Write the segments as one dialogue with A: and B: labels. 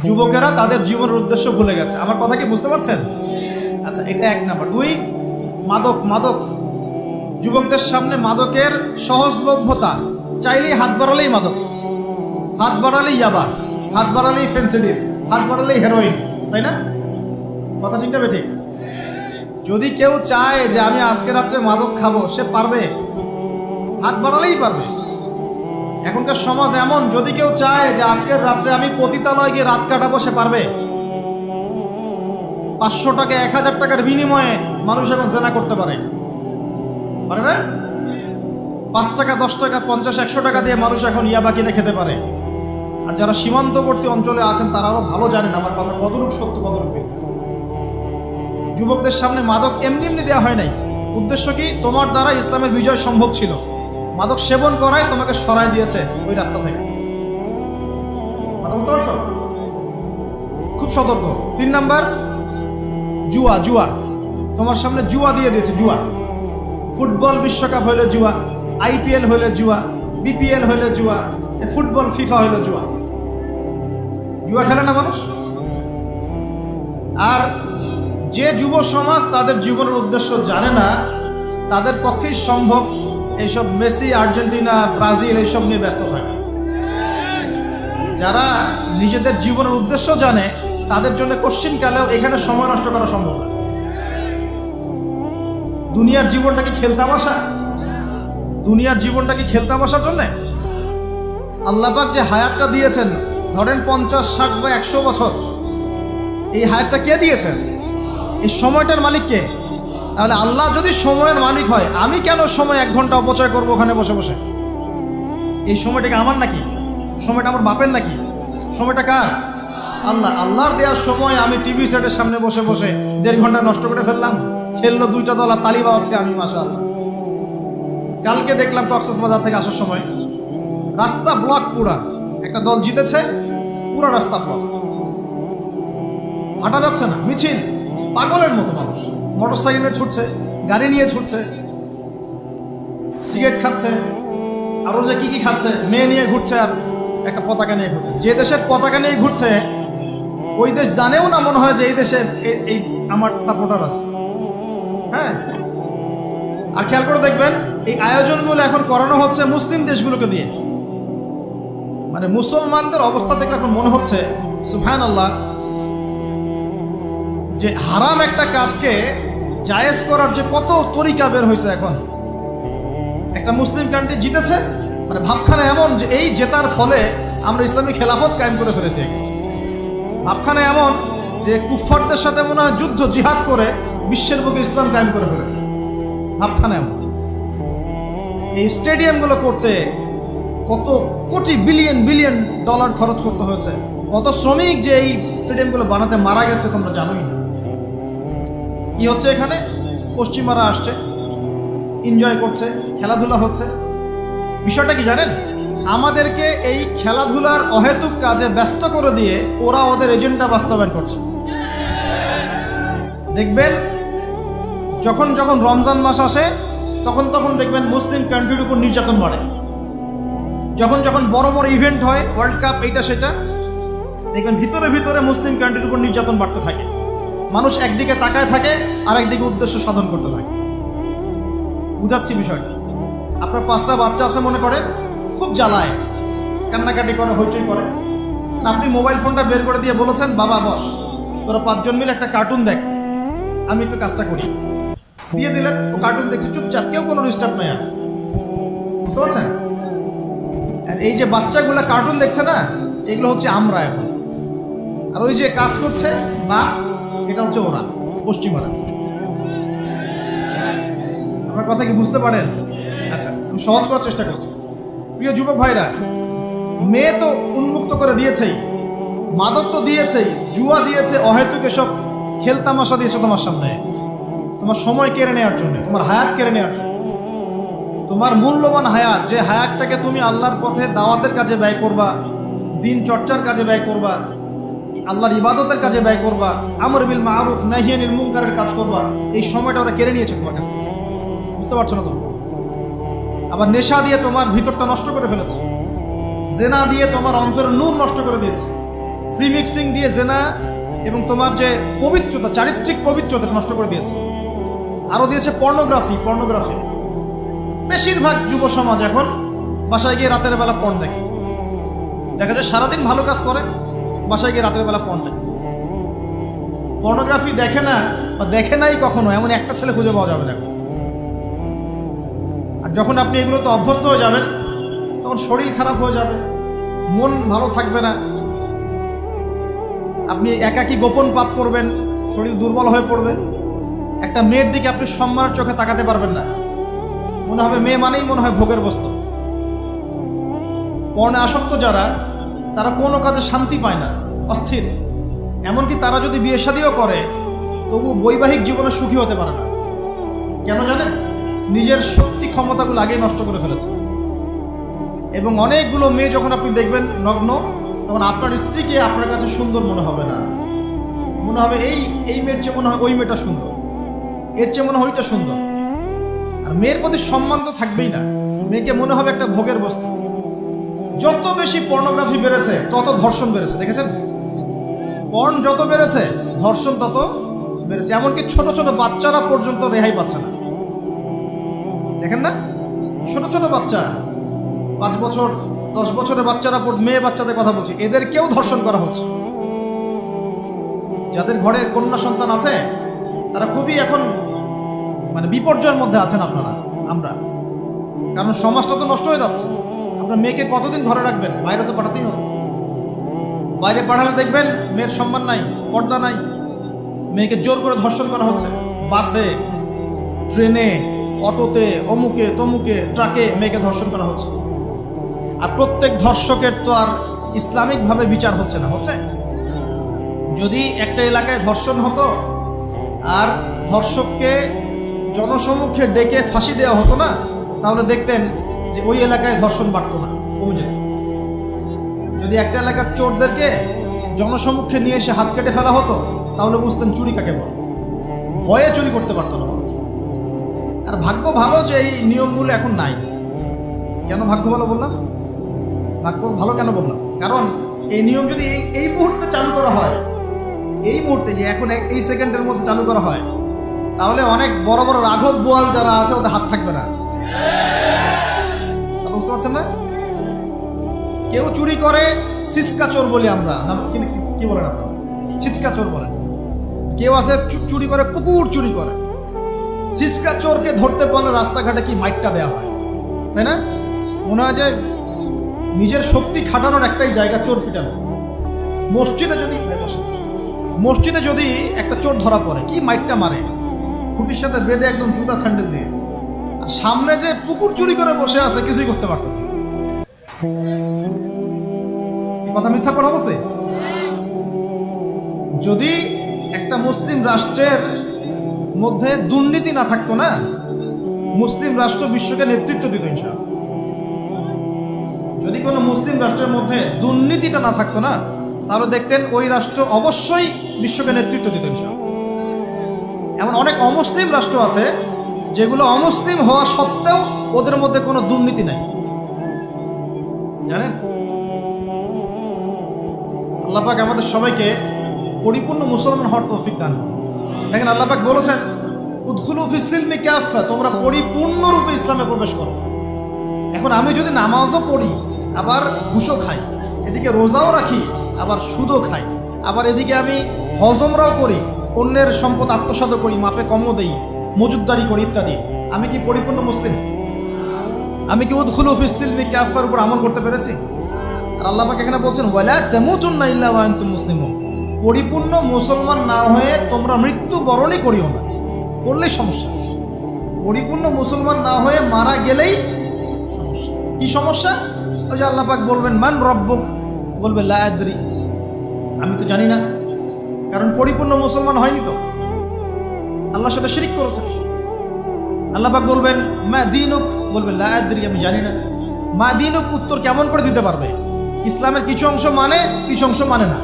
A: যুবকেরা তাদের জীবনের উদ্দেশ্য ভুলে গেছে। আমার কথা কি বুঝতে পারছেন? আচ্ছা, এটা এক নাম্বার। দুই, মাদক। মাদক, যুবকদের সামনে মাদকের সহজলভ্যতা। চাইলেই হাত বাড়ালেই মাদক, হাত বাড়ালেই ইয়াবা, হাত বাড়ালেই ফেন্সিডিল, হাত বাড়ালেই হেরোইন, তাই না? কথা ঠিক না বেঠিক? যদি কেউ চায় যে আমি আজকে রাত্রে মাদক খাবো, সে পারবে, হাত বাড়ালেই পারবে। এখনকার সমাজ এমন, যদি কেউ চায় যে আজকের রাত্রে আমি পতিতালয় গিয়ে রাত কাটাবো, সে পারবে। 500 টাকা 1000 টাকার বিনিময়ে মানুষ এখন জেনা করতে পারে না? 5 টাকা 10 টাকা 50 100 টাকা দিয়ে মানুষ এখন ইয়াবা কিনে খেতে পারে। আর যারা সীমান্তবর্তী অঞ্চলে আছেন তারা আরো ভালো জানেন আমার কথা কতটুকু সত্য কতটুকু মিথ্যা। যুবকদের সামনে মাদক এমনি এমনি দেওয়া হয় নাই। উদ্দেশ্য কি? তোমার দ্বারা ইসলামের বিজয় সম্ভব ছিল। মাদক সেবন করায় তোমাকে সরায় দিয়েছে ওই রাস্তা থেকে। কথা বুঝতে পারছো? খুব সতর্ক। 3 নাম্বার, জুয়া। জুয়া তোমার সামনে জুয়া দিয়ে দিয়েছে। জুয়া, ফুটবল বিশ্বকাপ হইলে জুয়া, IPL হইলে জুয়া, BPL হইলে জুয়া, ফুটবল ফিফা হইলে জুয়া। জুয়া খেলে না মানুষ। আর যে যুব সমাজ তাদের জীবনের উদ্দেশ্য জানে না, তাদের পক্ষেই সম্ভব এইসব মেসি, আর্জেন্টিনা, ব্রাজিল এইসব নিয়ে ব্যস্ত থাকে। যারা নিজেদের জীবনের উদ্দেশ্য জানে তাদের জন্য কোশ্চিনকালেও এখানে সময় নষ্ট করা সম্ভব না। দুনিয়ার জীবনটা কি খেলতামাশা? দুনিয়ার জীবনটা কি খেলতামাশার জন্য? আল্লাহ পাক যে হায়াতটা দিয়েছেন, ধরেন 50, 60 বা 100 বছর, এই হায়াতটা কে দিয়েছেন? এই সময়টার মালিক কে? তাহলে আল্লাহ যদি সময়ের মালিক হয়, আমি কেন সময় 1 ঘন্টা অপচয় করবো ওখানে বসে বসে? এই সময়টাকে আমার নাকি? সময়টা আমার বাপের নাকি? সময়টা কার? আল্লাহ। আল্লাহর দেওয়ার সময় আমি টিভি সেটের সামনে বসে বসে 1.5 ঘন্টা নষ্ট করে ফেললাম। খেললো 2টা দল আর তালি বাজাচ্ছে আমি, মাশাআল্লাহ। কালকে দেখলাম কক্সবাজার থেকে আসার সময় রাস্তা ব্লক, পুরা একটা দল জিতেছে, পুরো রাস্তা ব্লক, হাঁটা যাচ্ছে না, মিছিল, পাগলের মতো মানুষ মোটরসাইকেলে ছুটছে, গাড়ি নিয়ে ছুটছে, সিগারেট খাচ্ছে, আরো যে কি কি খাচ্ছে, মেয়ে নিয়ে ঘুরছে আর একটা পতাকা নিয়ে ঘুরছে। যে দেশের পতাকা নিয়ে ঘুরছে ওই দেশ জানেও না মনে হয় যে এই দেশে এই আমার সাপোর্টার আছে। হ্যাঁ, আর খেয়াল করে দেখবেন এই আয়োজনগুলো এখন করানো হচ্ছে মুসলিম দেশগুলোকে দিয়ে। মানে মুসলমানদের অবস্থা দেখলে এখন মনে হচ্ছে সুবহানাল্লাহ, যে হারাম একটা কাজকে জায়েজ করার যে কত তরিকা বের হয়েছে এখন। একটা মুসলিম কান্ট্রি জিতেছে, মানে ভাবখানা এমন যে এই জেতার ফলে আমরা ইসলামী খেলাফত কায়েম করে ফেলেছি। ভাবখানা এমন যে কুফফারদের সাথে মনে হয় যুদ্ধ জিহাদ করে বিশ্বের বুকে ইসলাম কায়েম করে ফেলেছে। ভাবখানা এমন। এই স্টেডিয়ামগুলো করতে কত কোটি বিলিয়ন বিলিয়ন ডলার খরচ করতে হয়েছে। কত শ্রমিক যে এই স্টেডিয়ামগুলো বানাতে মারা গেছে তোমরা জানোই না। কি হচ্ছে এখানে? পশ্চিমারা আসছে, এনজয় করছে, খেলাধুলা হচ্ছে। বিষয়টা কি জানেন? আমাদেরকে এই খেলাধুলার অহেতুক কাজে ব্যস্ত করে দিয়ে ওরা ওদের এজেন্ডা বাস্তবায়ন করছে। দেখবেন যখন যখন রমজান মাস আসে তখন তখন দেখবেন মুসলিম কান্ট্রির উপর নির্যাতন বাড়ে। যখন যখন বড় বড় ইভেন্ট হয়, ওয়ার্ল্ড কাপ, এইটা সেটা, দেখবেন ভিতরে ভিতরে মুসলিম কান্ট্রির উপর নির্যাতন বাড়তে থাকে। মানুষ একদিকে তাকায় থাকে আর একদিকে উদ্দেশ্য সাধন করতে থাকে। বুঝাচ্ছি বিষয়টা। আপনার 5টা বাচ্চা আছে মনে করেন, খুব জ্বালায়, কান্নাকাটি করে, হইচই করে। আপনি মোবাইল ফোনটা বের করে দিয়ে বলেছেন, বাবা বস, তোরা 5 জন মিলে একটা কার্টুন দেখ, আমি একটু কাজটা করি। দিয়ে দিলেন, ও কার্টুন দেখছে চুপচাপ, কেউ কোনো ডিস্টার্ব নাই। আর বুঝতে পারছেন? আর এই যে বাচ্চাগুলো কার্টুন দেখছে না, এগুলো হচ্ছে আমরা এখন। আর ওই যে কাজ করছে বা এটা হচ্ছে ওরা, পশ্চিমারা। আমার কথা কি বুঝতে পারেন? আচ্ছা, আমি সহজ করার চেষ্টা করছি। প্রিয় যুবক ভাইরা, মেয়ে তো উন্মুক্ত করে দিয়েছেই, মাদক তো দিয়েছেই, জুয়া দিয়েছে, অহেতুক এসব খেলতামাশা দিয়েছে তোমার সামনে, তোমার সময় কেড়ে নেওয়ার জন্য, তোমার হায়াত কেড়ে নেওয়ার জন্য। তোমার মূল্যবান হায়াত, যে হায়াতটাকে তুমি আল্লাহর পথে দাওয়াতের কাজে ব্যয় করবা, দিন চর্চার কাজে ব্যয় করবা, আল্লাহর ইবাদতের কাজে ব্যয় করবা, আমর বিল মারুফ নাহি আনিল মুনকারের কাজ করবা, এই সময়টা ওরা কেড়ে নিয়েছে তোমার কাছ থেকে। বুঝতে পারছো না তুমি? আবার নেশা দিয়ে তোমার ভিতরটা নষ্ট করে ফেলেছে, জেনা দিয়ে তোমার অন্তরের নূর নষ্ট করে দিয়েছে, ফ্রি মিক্সিং দিয়ে জেনা এবং তোমার যে পবিত্রতা, চারিত্রিক পবিত্রতা নষ্ট করে দিয়েছে। আরও দিয়েছে পর্নোগ্রাফি। বেশিরভাগ যুব সমাজ এখন বাসায় গিয়ে রাতের বেলা পর্ন দেখে। দেখা যায় সারাদিন ভালো কাজ করে, বাসায় গিয়ে রাতের বেলা পর্ন দেখে। পর্নোগ্রাফি দেখে না বা দেখে নাই কখনো এমন একটা ছেলে খুঁজে পাওয়া যাবে না। আর যখন আপনি এগুলোতে অভ্যস্ত হয়ে যাবেন তখন শরীর খারাপ হয়ে যাবে, মন ভালো থাকবে না, আপনি একাকী গোপন পাপ করবেন, শরীর দুর্বল হয়ে পড়বে। একটা মেয়ের দিকে আপনি সম্মানের চোখে তাকাতে পারবেন না, মনে হবে মেয়ে মানেই মনে হয় ভোগের বস্তু। পর্ণে আসক্ত যারা, তারা কোনো কাজে শান্তি পায় না, অস্থির। এমনকি তারা যদি বিয়ে শাদীও করে তবু বৈবাহিক জীবনে সুখী হতে পারে না। কেন জানেন? নিজের শক্তি ক্ষমতাগুলো আগেই নষ্ট করে ফেলেছে। এবং অনেকগুলো মেয়ে যখন আপনি দেখবেন নগ্ন, তখন আপনার স্ত্রীকে আপনার কাছে সুন্দর মনে হবে না, মনে হবে এই মেয়ের চেয়ে মনে হয় ওই মেয়েটা সুন্দর, এর চেয়ে মনে হয় ওইটা সুন্দর। আর মেয়ের প্রতি সম্মান তো থাকবেই না, মেয়েকে মনে হবে একটা ভোগের বস্তু। যত বেশি পর্নোগ্রাফি বেড়েছে তত ধর্ষণ বেড়েছে, দেখেছেন? পর্ন যত বেড়েছে ধর্ষণ তত বেড়েছে। এমনকি ছোট ছোট বাচ্চারা পর্যন্ত রেহাই পাচ্ছে না, দেখেন না? ছোট ছোট বাচ্চা, 5 বছর 10 বছরের বাচ্চারা, মেয়ে বাচ্চাদের কথা বলছি, এদেরকেও ধর্ষণ করা হচ্ছে। যাদের ঘরে কন্যা সন্তান আছে তারা খুবই এখন বিপর্যয়ের মধ্যে আছেন আমরা। কারণ সমাজটা তো নষ্ট হয়ে যাচ্ছে। আপনার মেয়েকে কতদিন ঘরে রাখবেন? বাইরে তো পাঠাতেই হবে। বাইরে পাঠালে দেখবেন মেয়ের সম্মান নাই, পর্দা নাই, মেয়েকে জোর করে ধর্ষণ করা হচ্ছে। বাসে, ট্রেনে, অটোতে, অমুকে তমুকে, ট্রাকে মেয়েকে ধর্ষণ করা হচ্ছে। আর প্রত্যেক ধর্ষকের তো আর ইসলামিকভাবে বিচার হচ্ছে না, হচ্ছে? যদি একটা এলাকায় ধর্ষণ হতো আর ধর্ষককে জনসমক্ষে ডেকে ফাঁসি দেওয়া হতো না, তাহলে দেখতেন যে ওই এলাকায় ধর্ষণ বাড়তো না, কমে যেত। যদি একটা এলাকার চোরদেরকে জনসমক্ষে নিয়ে এসে হাত কেটে ফেলা হতো, তাহলে বুঝতেন চুরি কাকে বলে। ভয়ে চুরি করতে পারতো না মানুষ। আর ভাগ্য ভালো যে এই নিয়মগুলো এখন নাই। কেন ভাগ্য ভালো বললাম? ভাগ্য ভালো কেন বললাম? কারণ এই নিয়ম যদি এই মুহূর্তে চালু করা হয়, এই মুহূর্তে যে এখন এই সেকেন্ডের মধ্যে চালু করা হয়, তাহলে অনেক বড় বড় রাঘব বোয়াল যারা আছে ওদের হাত থাকবে না। বুঝতে পারছেন না? কেউ চুরি করে সিসকা চোর বলি আমরা, না কি বলেন আপনারা? ছিচকা চোর বলেন। কেউ আছে চুরি করে, পুকুর চুরি করে। সিসকা চোরকে ধরতে পারলে রাস্তাঘাটে কি মাইটটা দেওয়া হয়, তাই না? মনে হয় যে নিজের শক্তি খাটানোর একটাই জায়গা চোর পিটানো। মসজিদে যদি একটা চোর ধরা পড়ে, কি মাইটটা মারে, খুঁটির সাথে বেঁধে একদম জুতা স্যান্ডেল দিয়ে। আর সামনে যে পুকুর চুরি করে বসে আছে, কিছুই করতে পারতেছে। কথা মিথ্যা কথা বলছে? যদি একটা মুসলিম রাষ্ট্রের মধ্যে দুর্নীতি না থাকতো না, মুসলিম রাষ্ট্র বিশ্বকে নেতৃত্ব দিত ইনশাআল্লাহ। যদি কোনো মুসলিম রাষ্ট্রের মধ্যে দুর্নীতিটা না থাকতো না, তাহলে দেখতেন ওই রাষ্ট্র অবশ্যই বিশ্বকে নেতৃত্ব দিত ইনশাআল্লাহ। এমন অনেক অমুসলিম রাষ্ট্র আছে যেগুলো অমুসলিম হওয়া সত্ত্বেও ওদের মধ্যে কোনো দুর্নীতি নাই, জানেন? আল্লাহ পাক আমাদের সবাইকে পরিপূর্ণ মুসলমান হওয়ার তৌফিক দান। দেখেন আল্লাহ পাক বলেছেন, উদখুলু ফিস সিলমি কাফা, তোমরা পরিপূর্ণরূপে ইসলামে প্রবেশ করো। এখন আমি যদি নামাজও পড়ি, আবার ঘুষও খাই, এদিকে রোজাও রাখি, আবার সুদও খাই, আবার এদিকে আমি হজমরাও করি, অন্যের সম্পদ আত্মসাৎ করি, মাপে কমও দেই, মজুদদারি করি ইত্যাদি, আমি কি পরিপূর্ণ মুসলিম? আমি কি উদখুলু ফিস সিলমি কাফার উপর আমল করতে পেরেছি? আর আল্লাহ পাক এখানে বলছেন, ওয়ালা তামুতুন্না ইল্লা ওয়া আনতুম মুসলিমুন, পরিপূর্ণ মুসলমান না হয়ে তোমরা মৃত্যুবরণই করিও না। করলেই সমস্যা। পরিপূর্ণ মুসলমান না হয়ে মারা গেলেই সমস্যা। কি সমস্যা? ওই যে আল্লাহ পাক বলবেন, মান রব্বুক, বলবে লা আদরি, আমি তো জানি না। কারণ পরিপূর্ণ মুসলমান হয়নি তো, আল্লাহর সাথে শিরক করেছে। আল্লাহ পাক বলবেন, মা দীনুক, বলবে লা আদরি, আমি জানি না। মা দীনুক উত্তর কেমন করে দিতে পারবে? ইসলামের কিছু অংশ মানে, কিছু অংশ মানে না।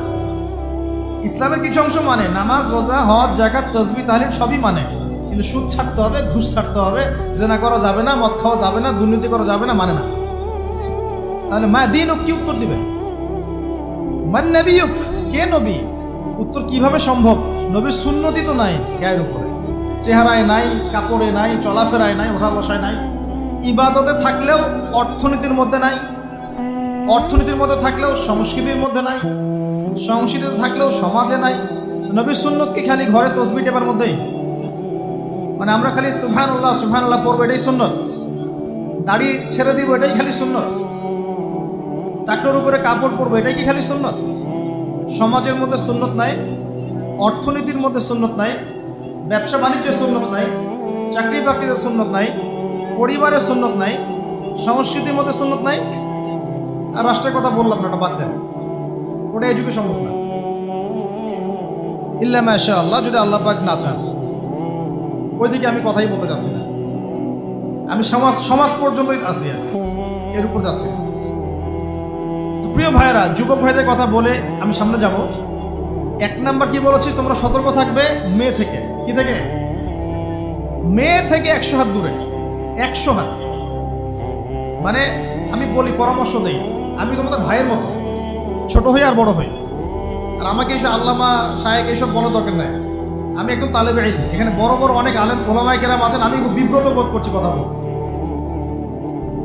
A: ইসলামের কিছু অংশ মানে, নামাজ, রোজা, হজ, যাকাত, তাসবিহ, তাহলিল সবই মানে, কিন্তু সুদ ছাড়তে হবে, ঘুষ ছাড়তে হবে, জেনা করা যাবে না, মদ খাওয়া যাবে না, দুর্নীতি করা যাবে না, মানে না। তাহলে মা দীনুক কি উত্তর দিবে? মান নবিয়ুক, কে নবী? উত্তর কিভাবে সম্ভব? নবীর সুন্নতি তো নাই গায়ের উপরে, চেহারায় নাই, কাপড়ে নাই, চলাফেরায় নাই, ওঠা বসায় নাই, ইবাদতে থাকলেও অর্থনীতির মধ্যে নাই, অর্থনীতির মধ্যে থাকলেও সংস্কৃতির মধ্যে নাই, সংস্কৃতিতে থাকলেও সমাজে নাই। নবীর সুন্নত কি খালি ঘরে তসবিহ টেপার মধ্যেই? মানে আমরা খালি সুবহানাল্লাহ সুবহানাল্লাহ পড়বো এটাই সুন্নত? দাড়ি ছেড়ে দিব এটাই খালি সুন্নত? টাকনোর উপরে কাপড় পরবো এটাই কি খালি সুন্নত? সমাজের মধ্যে সুন্নত নাই, অর্থনীতির মধ্যে সুন্নত নাই, ব্যবসা বাণিজ্যের সুন্নত নাই, চাকরি বাকরিতে সুন্নত নাই, পরিবারের সুন্নত নাই, সংস্কৃতির মধ্যে সুন্নত নাই, আর রাষ্ট্রের কথা বললাম না, ওটা বাদ দেন, ওটা এই যুগে সম্ভব না। ইল্লা মাশা আল্লাহ, যদি আল্লাহ পাক না চান। ওইদিকে আমি কথাই বলতে যাচ্ছি না, আমি সমাজ পর্যন্তই আছি, এর উপর যাচ্ছি। প্রিয় ভাইয়েরা, যুবক ভাইদের কথা বলে আমি সামনে যাব। 1 নাম্বার কি বলেছি, তোমরা সতর্ক থাকবে মেয়ে থেকে। কি থেকে? মেয়ে থেকে 100 হাত দূরে। 100 হাত মানে আমি বলি, পরামর্শ দেই, আমি তোমাদের ভাইয়ের মতো, ছোট হই আর বড় হই। আর আমাকে এইসব আল্লামা শায়েখ এইসব বলার দরকার নাই। আমি একদম তালেবে ইলম, এখানে বড় বড় অনেক আলেম ওলামায়ে কেরাম আছেন, আমি খুব বিব্রত বোধ করছি কথা বল।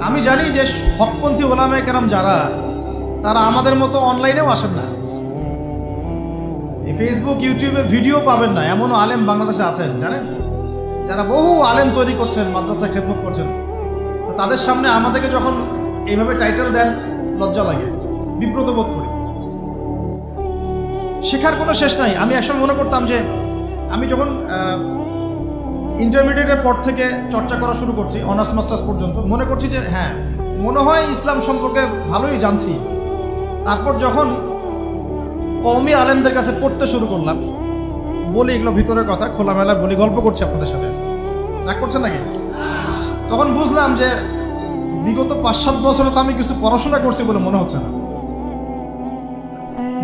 A: আমি জানি যে হকপন্থী ওলামায়ে কেরাম যারা, তারা আমাদের মতো অনলাইনেও আসেন না, ফেসবুক ইউটিউবে ভিডিও পাবেন না, এমনও আলেম বাংলাদেশে আছেন জানেন, যারা বহু আলেম তৈরি করছেন, মাদ্রাসা খেদমত করছেন। তো তাদের সামনে আমাদেরকে যখন এইভাবে টাইটেল দেন, লজ্জা লাগে, বিব্রত বোধ করি। শেখার কোনো শেষ নাই। আমি একসময় মনে করতাম যে আমি যখন ইন্টারমিডিয়েটের পর থেকে চর্চা করা শুরু করছি, অনার্স মাস্টার্স পর্যন্ত, মনে করছি যে হ্যাঁ, মনে হয় ইসলাম সম্পর্কে ভালোই জানছি। তারপর যখন কওমি আলেমদের কাছে পড়তে শুরু করলাম, বলি এগুলো ভিতরের কথা, খোলামেলা বলি, গল্প করছি আপনাদের সাথে, রাগ করছেন নাকি? তখন বুঝলাম যে বিগত 5-7 বছরে তো আমি কিছু পড়াশোনা করছি বলে মনে হচ্ছে না।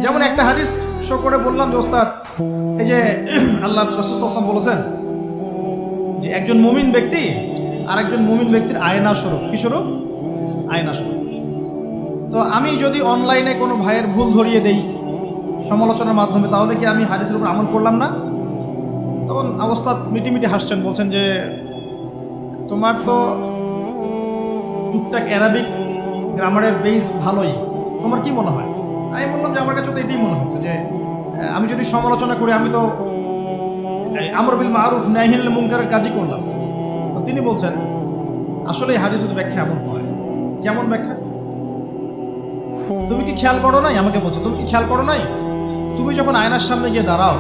A: যেমন একটা হাদিস শো করে বললাম যে ওস্তাদ, এই যে আল্লাহ রাসূল সাল্লাল্লাহু আলাইহি ওয়াসাল্লাম বলেছেন যে একজন মুমিন ব্যক্তি আর একজন মুমিন ব্যক্তির আয়না স্বরূপ। কি স্বরূপ? আয়না স্বরূপ। তো আমি যদি অনলাইনে কোনো ভাইয়ের ভুল ধরিয়ে দেই সমালোচনার মাধ্যমে, তাহলে কি আমি হাদিসের উপর আমল করলাম না? তখন ওস্তাদ মিটিমিটি হাসছেন, বলছেন যে তোমার তো টুকটাক অ্যারাবিক গ্রামারের বেস ভালোই, তোমার কি মনে হয়? আমি বললাম যে আমার কাছে তো এটাই মনে হচ্ছে যে আমি যদি সমালোচনা করি, আমি তো আমর বিল মারুফ নাহি আনিল মুনকারের কাজই করলাম। তো তিনি বলছেন আসলে এই হাদিসের ব্যাখ্যা এমন হয়। কেমন ব্যাখ্যা? তুমি কি খেয়াল করো নাই? আমাকে বলছো, তুমি কি খেয়াল করো নাই? তুমি যখন আয়নার সামনে গিয়ে দাঁড়াও,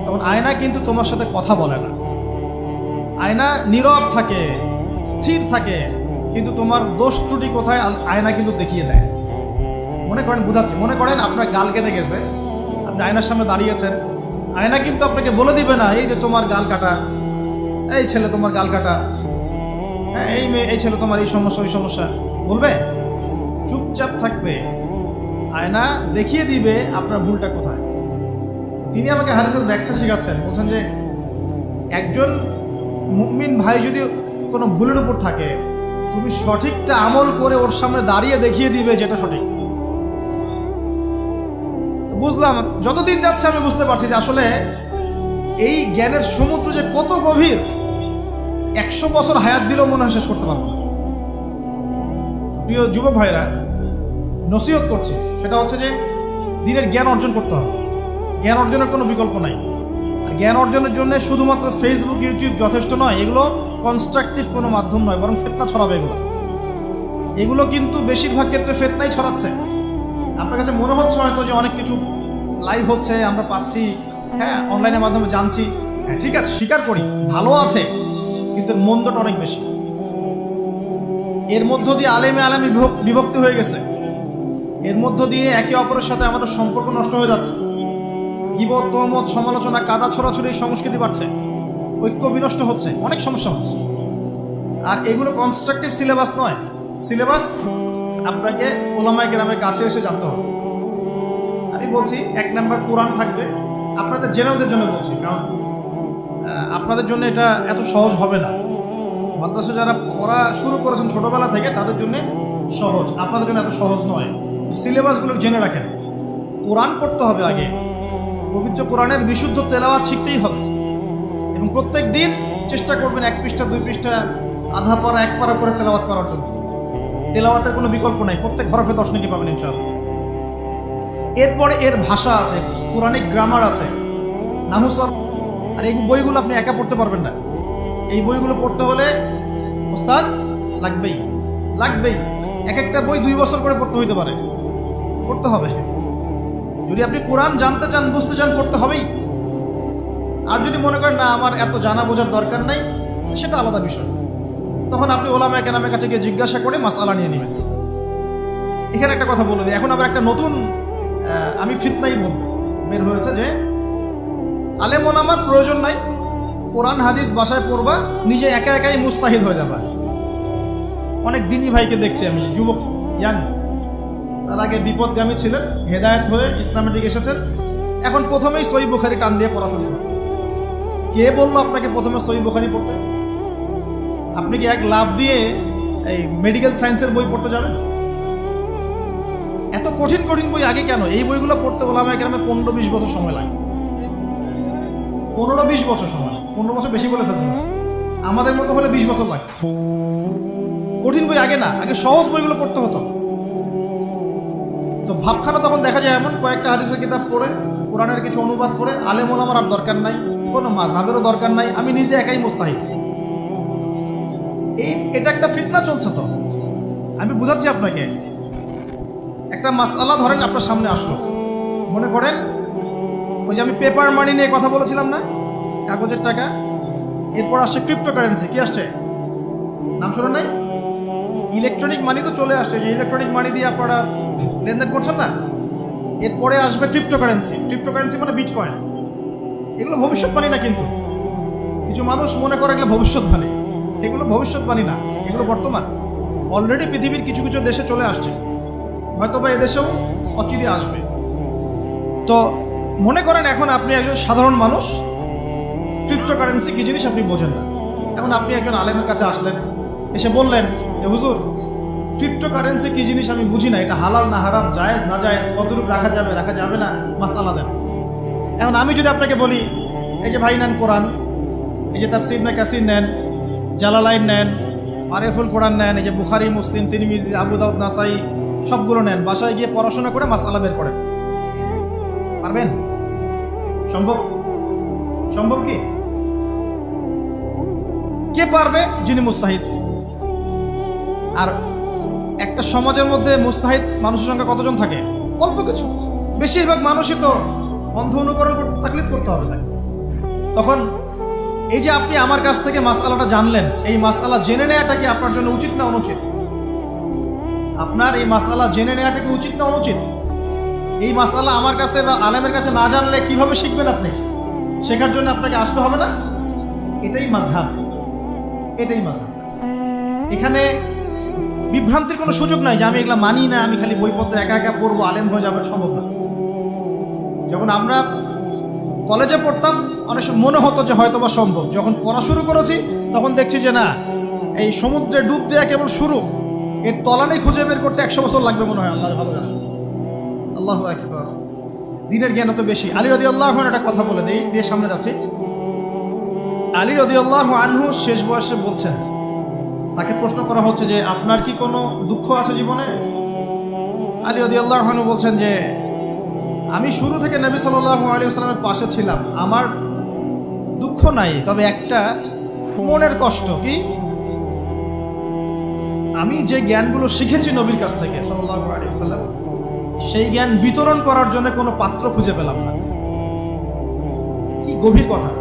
A: তখন আয়না কিন্তু তোমার সাথে কথা বলে না, আয়না নীরব থাকে, স্থির থাকে, কিন্তু তোমার দোষ ত্রুটি কোথায় আয়না কিন্তু দেখিয়ে দেয়। মনে করেন, বুঝাচ্ছি, মনে করেন আপনার গাল কেটে গেছে, আপনি আয়নার সামনে দাঁড়িয়েছেন, আয়না কিন্তু আপনাকে বলে দিবে না এই যে তোমার গাল কাটা, এই ছেলে তোমার গাল কাটা, হ্যাঁ এই মেয়ে, এই ছেলে তোমার এই সমস্যা ওই সমস্যা, বলবে? চুপচাপ থাকবে, আয়না দেখিয়ে দিবে আপনার ভুলটা কোথায়। তিনি আমাকে হাদিসের ব্যাখ্যা শেখাচ্ছেন, বলছেন যে একজন মুমিন ভাই যদি কোনো ভুলের উপর থাকে, তুমি সঠিকটা আমল করে ওর সামনে দাঁড়িয়ে দেখিয়ে দিবে যেটা সঠিক। বুঝলাম, যতদিন যাচ্ছে আমি বুঝতে পারছি যে আসলে এই জ্ঞানের সমুদ্র যে কত গভীর, 100 বছর হায়াত দিলেও মনে হয় শেষ করতে পারবো না। প্রিয় যুবক ভাইরা, নসিহত করছি, সেটা হচ্ছে যে দিনের জ্ঞান অর্জন করতে হবে। জ্ঞান অর্জনের কোনো বিকল্প নাই। আর জ্ঞান অর্জনের জন্য শুধুমাত্র ফেসবুক ইউটিউব যথেষ্ট নয়, এগুলো কনস্ট্রাকটিভ কোনো মাধ্যম নয়, বরং ফিতনা ছড়াবে এগুলো কিন্তু বেশিরভাগ ক্ষেত্রে ফিতনাই ছড়াচ্ছে। আপনার কাছে মনে হচ্ছে হয়তো যে অনেক কিছু লাইভ হচ্ছে, আমরা পাচ্ছি, হ্যাঁ অনলাইনের মাধ্যমে জানছি, হ্যাঁ ঠিক আছে, স্বীকার করি ভালো আছে, কিন্তু মন্দটা অনেক বেশি। এর মধ্য দিয়ে আলেমে বিভক্তি হয়ে গেছে, এর মধ্য দিয়ে একে অপরের সাথে আমাদের সম্পর্ক নষ্ট হয়ে যাচ্ছে, গীবত, তহমত, সমালোচনা, কাদা ছোড়াছুড়ি সংস্কৃতি বাড়ছে, ঐক্য বিনষ্ট হচ্ছে, অনেক সমস্যা হচ্ছে। আর এগুলো কনস্ট্রাকটিভ সিলেবাস নয়। সিলেবাস আপনাকে ওলামায়ে কেরামের কাছে এসে জানতে হবে। আমি বলছি 1 নাম্বার কোরআন থাকবে, আপনাদের জেনারেলদের জন্য বলছি, কারণ আপনাদের জন্য এটা এত সহজ হবে না। মাদ্রাসা যারা পড়া শুরু করেছেন ছোটবেলা থেকে, তাদের জন্য সহজ, আপনাদের জন্য এত সহজ নয়। সিলেবাসগুলো জেনে রাখেন। কোরআন পড়তে হবে আগে, পবিত্র কোরআনের বিশুদ্ধ তেলাওয়াত শিখতেই হবে এবং প্রত্যেক দিন চেষ্টা করবেন 1 পৃষ্ঠা 2 পৃষ্ঠা আধা পারা 1 পারা করে তেলাওয়াত করার জন্য। তেলাওয়াতের কোনো বিকল্প নাই, প্রত্যেক হরফে 10 নেকি পাবেন ইনশাআল্লাহ। এরপরে এর ভাষা আছে, কোরআনিক গ্রামার আছে, নাহু সরফ, আর এই বইগুলো আপনি একা পড়তে পারবেন না। এই বইগুলো পড়তে হলে ওস্তাদ লাগবেই। এক একটা বই 2 বছর করে পড়তে হইতে পারে, পড়তে হবে। যদি আপনি কোরআন জানতে চান, বুঝতে চান, পড়তে হবেই। আর যদি মনে করেন না আমার এত জানা বোঝার দরকার নাই, সেটা আলাদা বিষয়, তখন আপনি ওলামায়ে কেরামের কাছে গিয়ে জিজ্ঞাসা করে মাসআলা নিয়ে নেবেন। এখানে একটা কথা বলে দিই, এখন আবার একটা নতুন আমি ফিতনাই বলবো বের হয়েছে যে আলেম ওলামার প্রয়োজন নাই, কোরআন হাদিস বাসায় পড়বা, নিজে একা একাই মুস্তাহিদ হয়ে যাবা। অনেক দিনী ভাইকে দেখছি আমি, যুবক ইয়াং, তার আগে বিপদগামী ছিলেন, হেদায়েত হয়ে ইসলামের দিকে এসেছেন, এখন প্রথমেই সহিহ বুখারী টান দিয়ে পড়াশোনা করেন। কে বললো আপনাকে প্রথমে সহিহ বুখারী পড়তে? আপনি কি এক লাভ দিয়ে এই মেডিকেল সায়েন্সের বই পড়তে যাবেন? এত কঠিন কঠিন বই আগে কেন? এই বইগুলো পড়তে ওলামায়ে কেরামের 15-20 বছর সময় লাগে। 15-20 বছর সময়, 15 বছর বেশি বলে ফেলছে না, আমাদের মতো হলে 20 বছর লাগে। কঠিন বই আগে না, আগে সহজ বইগুলো পড়তে হতো। তো ভাবখানা তখন দেখা যায় এমন, কয়েকটা হাদিসের কিতাব পড়ে, কোরআনের কিছু অনুবাদ করে, আলেম ওলামার আর দরকার নাই, কোনো মাযহাবেরও দরকার নাই, আমি নিজে একাই মুস্তাহিদ। এটা একটা ফিতনা চলছে। তো আমি বুঝাচ্ছি আপনাকে, একটা মাসআলা ধরেন আপনার সামনে আসলো, মনে করেন ওই যে আমি পেপার মানি নিয়ে কথা বলেছিলাম না, কাগজের টাকা, এরপর আসছে ক্রিপ্টোকারেন্সি। কি আসছে? নাম শুনেন নাই? ইলেকট্রনিক মানি তো চলে আসছে, যে ইলেকট্রনিক মানি দিয়ে আপনারা লেনদেন করছেন না, এরপরে আসবে ক্রিপ্টোকারেন্সি। ক্রিপ্টোকারেন্সি মানে বিটকয়েন। এগুলো ভবিষ্যৎবাণী না, কিন্তু কিছু মানুষ মনে করে এগুলো ভবিষ্যৎবাণী। এগুলো ভবিষ্যৎবাণী না, এগুলো বর্তমান। অলরেডি পৃথিবীর কিছু কিছু দেশে চলে আসছে, হয়তো বা এদেশেও অচিরে আসবে। তো মনে করেন এখন আপনি একজন সাধারণ মানুষ, ক্রিপ্টোকারেন্সি কি জিনিস আপনি বোঝেন না। এখন আপনি একজন আলেমের কাছে আসলেন, এসে বললেন যে হুজুর ক্রিপ্টোকারেন্সি কি জিনিস আমি বুঝি না, এটা হালাল না হারাম, জায়েজ না জায়েজ, কতটুকু রাখা যাবে রাখা যাবে না, মাসআলা দেন। এখন আমি যদি আপনাকে বলি এই যে ভাই নেন কোরআন, এই যে তাফসীর ইবনে কাসির নেন, জালালাইন নেন, মারিফুল কোরআন নেন, এই যে বুখারী, মুসলিম, তিরমিজি, আবু দাউদ, নাসাই, সবগুলো নেন, বাসায় গিয়ে পড়াশোনা করে মাসআলা বের করেন, পারবেন? সম্ভব? সম্ভব কি? কে পারবে? যিনি মুস্তাহিদ। আর একটা সমাজের মধ্যে মুস্তাহিদ মানুষের সংখ্যা কতজন থাকে? অল্প কিছু। বেশিরভাগ মানুষই তো অন্ধ অনুকরণ তাকলিদ করতে হবে তাকে। তখন এই যে আপনি আমার কাছ থেকে মাসআলাটা জানলেন, এই মাসআলা জেনে নেওয়াটা কি আপনার জন্য উচিত না অনুচিত? আপনার এই মাসআলা জেনে নেওয়াটা কি উচিত না অনুচিত? এই মাসআলা আমার কাছে বা আলেমের কাছে না জানলে কিভাবে শিখবেন আপনি? শেখার জন্য আপনাকে আসতে হবে না? এটাই মাযহাব, এটাই মাযহাব। এখানে বিভ্রান্তির কোনো সুযোগ নাই যে আমি এগুলা মানি না, আমি খালি বইপত্র একা একা পড়বো, আলেম হয়ে যাবে, সম্ভব না। যখন আমরা কলেজে পড়তাম অনেক সময় মনে হতো যে হয়তো বা সম্ভব, যখন পড়া শুরু করেছি তখন দেখছি যে না, এই সমুদ্রে ডুব দেওয়া কেবল শুরু, এর তলানি খুঁজে বের করতে 100 বছর লাগবে মনে হয়। আল্লাহ ভালো জানে। আল্লাহু আকবার। দিনের জ্ঞান অত বেশি। আলী রাদিয়াল্লাহু আনহু একটা কথা বলে দিয়ে সামনে যাচ্ছি। আলী রাদিয়াল্লাহু আনহু শেষ বয়সে বলছেন, তাকে প্রশ্ন করা হচ্ছে যে আপনার কি কোনো দুঃখ আছে জীবনে? আলী রাদিয়াল্লাহু আনহু বলছেন যে আমি শুরু থেকে নবী সাল্লাল্লাহু আলাইহি ওয়াসাল্লামের পাশে ছিলাম, আমার দুঃখ নাই, তবে একটা মনের কষ্ট। কি? আমি যে জ্ঞানগুলো শিখেছি নবীর কাছ থেকে সাল্লাল্লাহু আলাইহি ওয়াসাল্লাম, সেই জ্ঞান বিতরণ করার জন্য কোনো পাত্র খুঁজে পেলাম না। কি গভীর কথা!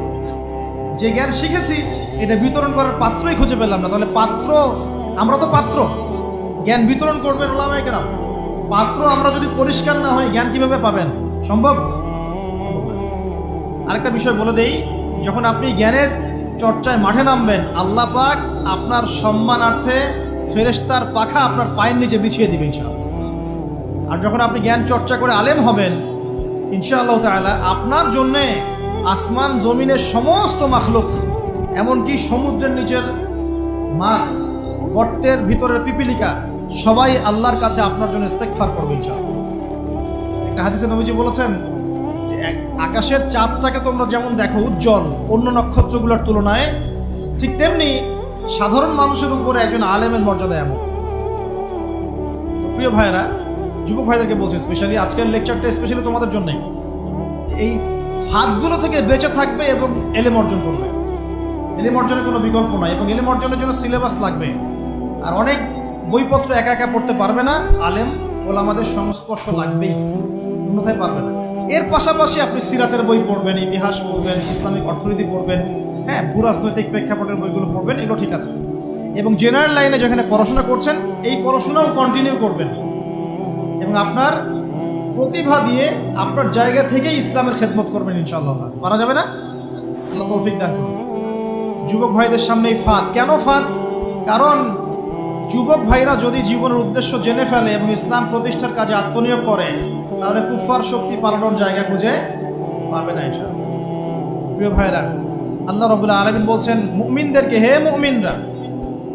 A: যে জ্ঞান শিখেছি এটা বিতরণ করার পাত্রই খুঁজে পেলাম না। তাহলে পাত্র, আমরা তো পাত্র, জ্ঞান বিতরণ করবেন ওলামায়ে কেরাম। পাত্র আমরা যদি পরিষ্কার না হই, জ্ঞান কিভাবে পাবেন? সম্ভব? আরেকটা বিষয় বলে দেই, যখন আপনি জ্ঞানের চর্চায় মাঠে নামবেন, আল্লাহ পাক আপনার সম্মানার্থে ফেরেশতার পাখা আপনার পায়ের নিচে বিছিয়ে দিবেন ইনশাআল্লাহ। আর যখন আপনি জ্ঞান চর্চা করে আলেম হবেন ইনশাআল্লাহ তাআলা, আপনার জন্যে আসমান জমিনের সমস্ত মাখলুক, এমনকি সমুদ্রের নিচের মাছ, গর্তের ভিতরের পিপিলিকা, সবাই আল্লাহর কাছে আপনার জন্য ইস্তেগফার করবে ইনশাআল্লাহ। একটা হাদিসে নবীজি বলেছেন যে আকাশের চাঁদটাকে তোমরা যেমন দেখো উজ্জ্বল অন্য নক্ষত্রগুলোর তুলনায়, ঠিক তেমনি সাধারণ মানুষের উপরে একজন আলেমের মর্যাদা এমন। প্রিয় ভাইয়েরা, যুবক ভাইদেরকে বলছে, স্পেশালি আজকের লেকচারটা স্পেশালি তোমাদের জন্যই, এই ফাঁদগুলো থেকে বেঁচে থাকবে এবং এলেম অর্জন করবে। এলেম অর্জনের কোনো বিকল্প নয়, এবং এলেম অর্জনের জন্য সিলেবাস লাগবে। আর অনেক বইপত্র একা একা পড়তে পারবে না, আলেম ওলামাদের সংস্পর্শ লাগবেই, অন্যথায় পারবে না। এর পাশাপাশি আপনি সিরাতের বই পড়বেন, ইতিহাস পড়বেন, ইসলামিক অর্থনীতি পড়বেন, হ্যাঁ, ভূরাজনৈতিক প্রেক্ষাপটের বইগুলো পড়বেন, এগুলো ঠিক আছে। এবং জেনারেল লাইনে যেখানে পড়াশোনা করছেন এই পড়াশোনাও কন্টিনিউ করবেন, এবং আপনার প্রতিভা দিয়ে আপনার জায়গা থেকেই ইসলামের খেদমত করবেন ইনশাআল্লাহ। পারা যাবে না? আল্লাহ তৌফিক দান করুন। যুবক ভাইদের সামনে এই ফাঁদ। কেন ফাঁদ? কারণ যুবক ভাইরা যদি জীবনের উদ্দেশ্য জেনে ফেলে এবং ইসলাম প্রতিষ্ঠার কাজে আত্মনিয়োগ করে, তাহলে কুফার শক্তি পালানোর জায়গা খুঁজে পাবে না ইনশাআল্লাহ। প্রিয় ভাইরা, আল্লাহ রাব্বুল আলামিন বলছেন মুমিনদেরকে, হে মুমিনরা,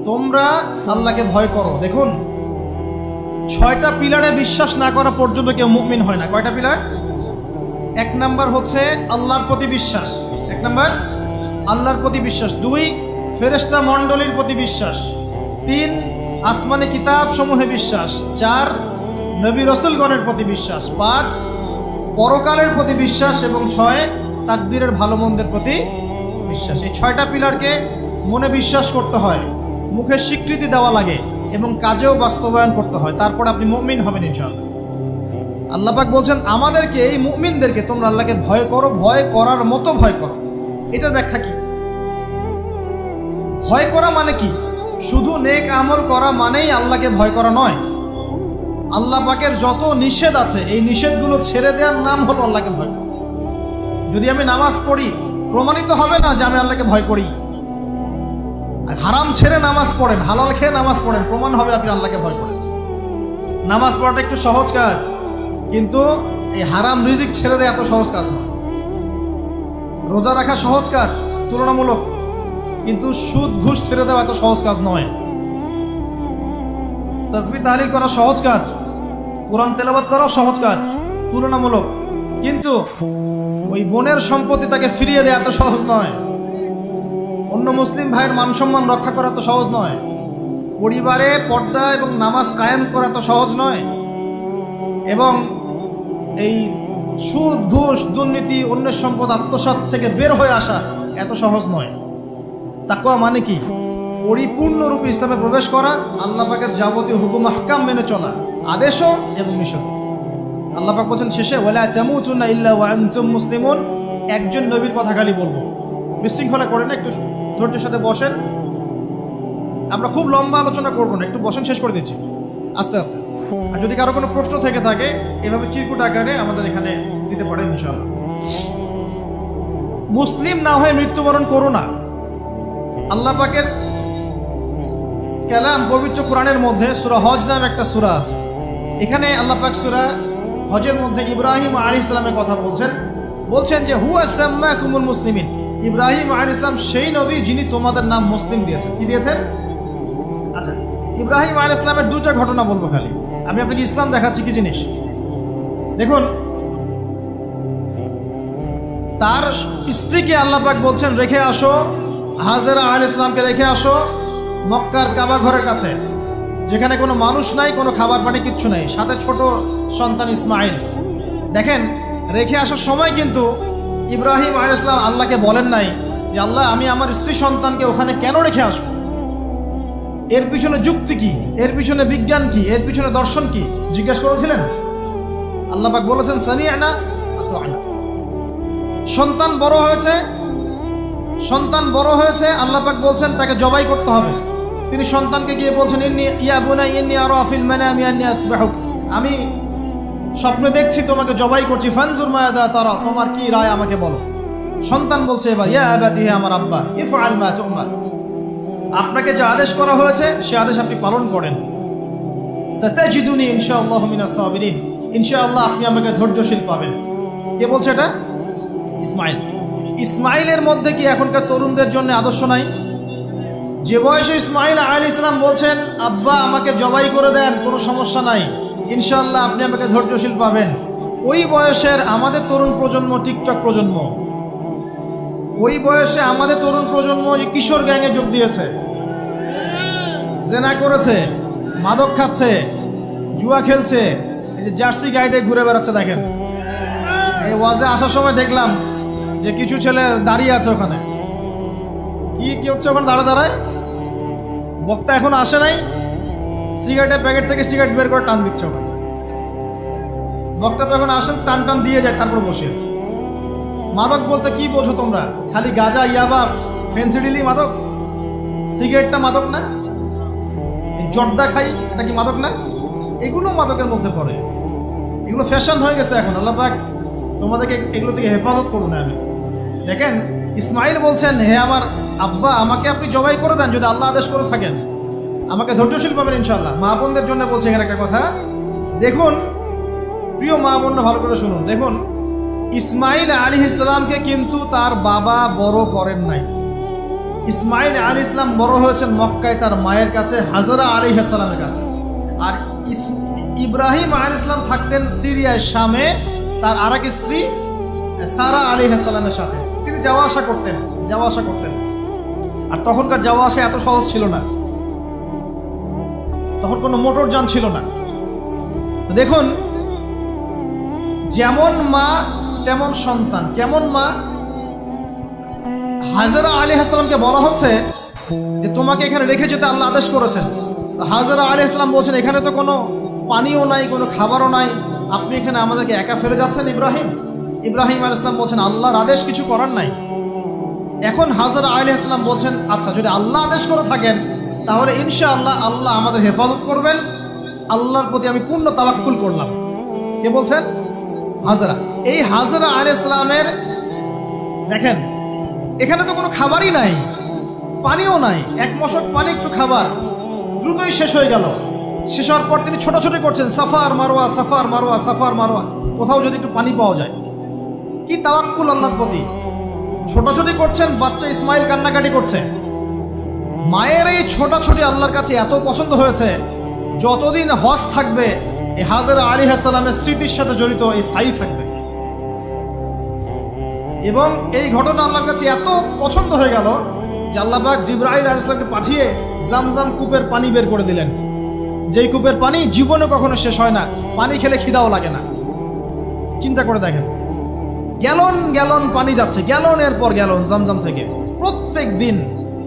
A: তোমরা আল্লাহকে ভয় করো। দেখুন, 6টা পিলারে বিশ্বাস না করা পর্যন্ত কেউ মুমিন হয় না। কয়টা পিলার? 1 নাম্বার হচ্ছে আল্লাহর প্রতি বিশ্বাস। 1 নাম্বার আল্লাহর প্রতি বিশ্বাস। 2 ফেরেশতা মণ্ডলীর প্রতি বিশ্বাস। 3 আসমানি কিতাব সমূহে বিশ্বাস। 4 নবী রাসূলগণের প্রতি বিশ্বাস। 5 পরকালের প্রতি বিশ্বাস। এবং 6 তাকদীরের ভালো মন্দের প্রতি বিশ্বাস। এই 6টা পিলারকে মনে বিশ্বাস করতে হয়, মুখে স্বীকৃতি দেওয়া লাগে এবং কাজেও বাস্তবায়ন করতে হয়, তারপর আপনি মুমিন হবেন ইনশাআল্লাহ। আল্লাহ পাক বলছেন আমাদেরকে, এই মুমিনদেরকে, তোমরা আল্লাহকে ভয় করো, ভয় করার মতো ভয় করো। এটার ব্যাখ্যা কি? ভয় করা মানে কি? শুধু নেক আমল করা মানেই আল্লাহকে ভয় করা নয়। আল্লাহ পাকের যত নিষেধ আছে এই নিষেধগুলো ছেড়ে দেওয়ার নাম হলো আল্লাহকে ভয় করা। যদি আমি নামাজ পড়ি, প্রমাণিত হবে না যে আমি আল্লাহকে ভয় করি। হারাম ছেড়ে নামাজ পড়েন, হালাল খেয়ে নামাজ পড়েন, প্রমাণ হবে আপনি আল্লাহকে ভয় করেন। নামাজ পড়াটা একটু সহজ কাজ, কিন্তু এই হারাম রিজিক ছেড়ে দেয় এত সহজ কাজ নয়। রোজা রাখা সহজ কাজ তুলনামূলক, কিন্তু সুদ ঘুষ ছেড়ে দেওয়া এত সহজ কাজ নয়। তাসবিহ তাহলিল করা সহজ কাজ, কোরআন তেলাওয়াত করাও সহজ কাজ তুলনামূলক, কিন্তু ওই বোনের সম্পত্তি তাকে ফিরিয়ে দেওয়া এত সহজ নয়। অন্য মুসলিম ভাইয়ের মান সম্মান রক্ষা করা তো সহজ নয়। পরিবারে পর্দা এবং নামাজ কায়েম করা তো সহজ নয়। এবং এই সুদ ঘুষ দুর্নীতি অন্যের সম্পদ আত্মসাৎ থেকে বের হয়ে আসা এত সহজ নয়। তাকওয়া মানে কি? পরিপূর্ণরূপে ইসলামে প্রবেশ করা, আল্লাহ পাকের যাবতীয় হুকুম আহকাম মেনে চলা, আদেশও এবং নিষেধ। আল্লাহ পাক বলেন শেষে, ওয়ালা তামুতুন্না ইল্লা ওয়া আনতুম মুসলিমুন। একজন নবীর কথা খালি বলবো, বিশৃঙ্খলা করেন না, একটু ধৈর্যের সাথে বসেন। আমরা খুব লম্বা আলোচনা করবো না, একটু বসেন, শেষ করে দিচ্ছি আস্তে আস্তে। আর যদি কারো কোনো প্রশ্ন থেকে থাকে এভাবে চিরকুট আকারে আমাদের এখানে দিতে পারেন ইনশাআল্লাহ। মুসলিম না হয়ে মৃত্যুবরণ করো না। আল্লাহ পাকের কালাম পবিত্র কোরআনের মধ্যে সূরা হজ নামে একটা সূরা আছে। এখানে আল্লাহ পাক সূরা হজের মধ্যে ইব্রাহিম আলাইহিস সালামের কথা বলছেন যে হুয়া সাম্মাকুমুল মুসলিমিন। ইব্রাহিম আলাইহিস সালাম সেই নবী যিনি তোমাদের নাম মুসলিম দিয়েছেন। কি দিয়েছেন? আচ্ছা, ইব্রাহিম আলাইহিস সালামের 2টা ঘটনা বলবো খালি, আমি আপনাকে ইসলাম দেখাচ্ছি কি জিনিস। দেখুন, তার স্ত্রীকে আল্লাহ পাক বলছেন রেখে আসো, হাজেরা আলাইহিস সালামকে রেখে আসো মক্কার কাবা ঘরের কাছে, যেখানে কোনো মানুষ নাই, কোনো খাবার পানি কিচ্ছু নাই, সাথে ছোট সন্তান ইসমাইল। দেখেন, রেখে আসার সময় কিন্তু ইব্রাহিম আলাইহিস সালাম আল্লাহকে বলেন নাই যে আল্লাহ আমি আমার স্ত্রী সন্তানকে ওখানে কেন রেখে আসবো, এর পিছনে যুক্তি কি, এর পিছনে বিজ্ঞান কি, এর পিছনে দর্শন কি জিজ্ঞাসা করেছিলেন? আল্লাহ পাক বলেছেন সামি'না আতা'না। সন্তান বড় হয়েছে, আল্লাহ পাক বলছেন তাকে জবাই করতে হবে। তিনি সন্তানকে গিয়ে বলছেন ইয়া বুনাইয়া ইন্নী আরা ফিল মানামি আন্নী আসবাহুক, আমি স্বপ্নে দেখছি তোমাকে জবাই করছি, ফানজুর মাযা তারা, তোমার কি রায় আমাকে বলো। সন্তান বলছে এবার ইয়া আবাতি, হে আমার আব্বা, ইফআল মা তু'মার, আপনাকে যে আদেশ করা হয়েছে সে আদেশ আপনি পালন করেন। সাতাজিদুনি ইনশাআল্লাহু মিনাস সাবিরিন, ইনশাআল্লাহ আপনি আমাকে ধৈর্যশীল পাবেন। কে বলছে এটা? ইসমাইল। ইসমাইলের মধ্যে কি এখনকার তরুণদের জন্য আদর্শ নাই? যে বয়সে ইসমাইল আলাইহিস সালাম বলছেন আব্বা আমাকে জবাই করে দেন, কোনো সমস্যা নাই, ইনশাআল্লাহ আপনি আমাকে ধৈর্যশীল পাবেন। ওই বয়সের আমাদের তরুণ প্রজন্ম, টিকটক প্রজন্ম, ওই বয়সে আমাদের তরুণ প্রজন্ম যে কিশোর গ্যাংয়ে যোগ দিয়েছে, জেনা করেছে, মাদক খাচ্ছে, জুয়া খেলছে, এই যে জার্সি গায়ে দিয়ে ঘুরে বেড়াচ্ছে। দেখেন, এই ওয়াজে আসার সময় দেখলাম যে কিছু ছেলে দাঁড়িয়ে আছে ওখানে। কি হচ্ছে ওখানে দাঁড়ায়? বক্তা এখন আসে নাই, সিগারেটের প্যাকেট থেকে সিগারেট বের করে টান দিচ্ছে ওখানে। বক্তা তো এখন আসেন, টান টান দিয়ে যায়, তারপর বসে। মাদক বলতে কি বোঝো তোমরা? খালি গাঁজা, ইয়াবা, ফেন্সিডিলি মাদক? সিগারেটটা মাদক না? জর্দা খাই, এটা কি মাদক না? এগুলো মাদকের মধ্যে পড়ে। এগুলো ফ্যাশন হয়ে গেছে এখন। আল্লাহ পাক তোমাদেরকে এগুলো থেকে হেফাজত করুন। আমি দেখেন, ইসমাইল বলছেন, হে আমার আব্বা, আমাকে আপনি জবাই করে দেন যদি আল্লাহ আদেশ করে থাকেন, আমাকে ধৈর্যশীল পাবেন ইনশাআল্লাহ। মা বোনদের জন্য বলছে এখানে একটা কথা দেখুন, প্রিয় মা বোনরা ভালো করে শুনুন। দেখুন, ইসমাইল আলাইহিস সালামকে কিন্তু তার বাবা বড় করেন নাই। ইসমাইল আলাইহিস সালাম বড় হয়েছেন মক্কায় তার মায়ের কাছে, হাজরা আলাইহিস সালামের কাছে। আর ইব্রাহিম আলাইহিস সালাম থাকতেন সিরিয়ায়, শামে, তার আরেক স্ত্রী সারা আলাইহিস সালামের সাথে। তিনি যাওয়া আসা করতেন। আর তখনকার যাওয়া আসা এত সহজ ছিল না, তখন কোনো মোটর যান ছিল না। দেখুন, যেমন মা তেমন সন্তান। কেমন মা? হাজরা আলাইহিস সালামকে বলা হচ্ছে যে তোমাকে এখানে রেখে যেতে আল্লাহ আদেশ করেছেন। হাজরা আলাইহিস সালাম বলছেন, এখানে তো কোনো পানিও নাই, কোনো খাবারও নাই, আপনি এখানে আমাদেরকে একা ফেলে যাচ্ছেন। ইব্রাহিম আলাইহিস সালাম বলছেন, আল্লাহর আদেশ, কিছু করার নাই। এখন হাজরা আলাইহিস সালাম বলছেন, আচ্ছা যদি আল্লাহ আদেশ করে থাকেন তাহলে ইনশাআল্লাহ আল্লাহ আমাদের হেফাজত করবেন, আল্লাহর প্রতি আমি পূর্ণ তাওয়াক্কুল করলাম। কে বলছেন? হাজরা। এই হাজরা আলাইহিস সালামের দেখেন, এখানে তো কোনো খাবারই নাই, পানিও নাই, এক মশক পানি, একটু খাবার, দ্রুতই শেষ হয়ে গেল। শেষ হওয়ার পর তিনি ছোটাছুটি করছেন, suffer Marwa, suffer Marwa, suffer Marwa, কোথাও যদি একটু পানি পাওয়া যায়। কি তাওয়াক্কুল আল্লাহর প্রতি! ছোটাছুটি করছেন, বাচ্চা ইসমাইল কান্নাকাটি করছে। মায়ের এই ছোটাছুটি আল্লাহর কাছে এত পছন্দ হয়েছে, যতদিন হজ থাকবে এই হাজরা আলাইহিস সালামের স্মৃতির সাথে জড়িত এই সাই থাকবে। এবং এই ঘটনা আল্লাহর কাছে এত পছন্দ হয়ে গেল যে আল্লাহ পাক জিবরাইল আলাইহিস সালামকে পাঠিয়ে জামজাম কূপের পানি বের করে দিলেন, যেই কূপের পানি জীবনে কখনো শেষ হয় না, পানি খেলে খিদাও লাগে না। চিন্তা করে দেখেন, গ্যালন গ্যালন পানি যাচ্ছে, গ্যালনের পর গ্যালন জামজাম থেকে প্রত্যেক দিন।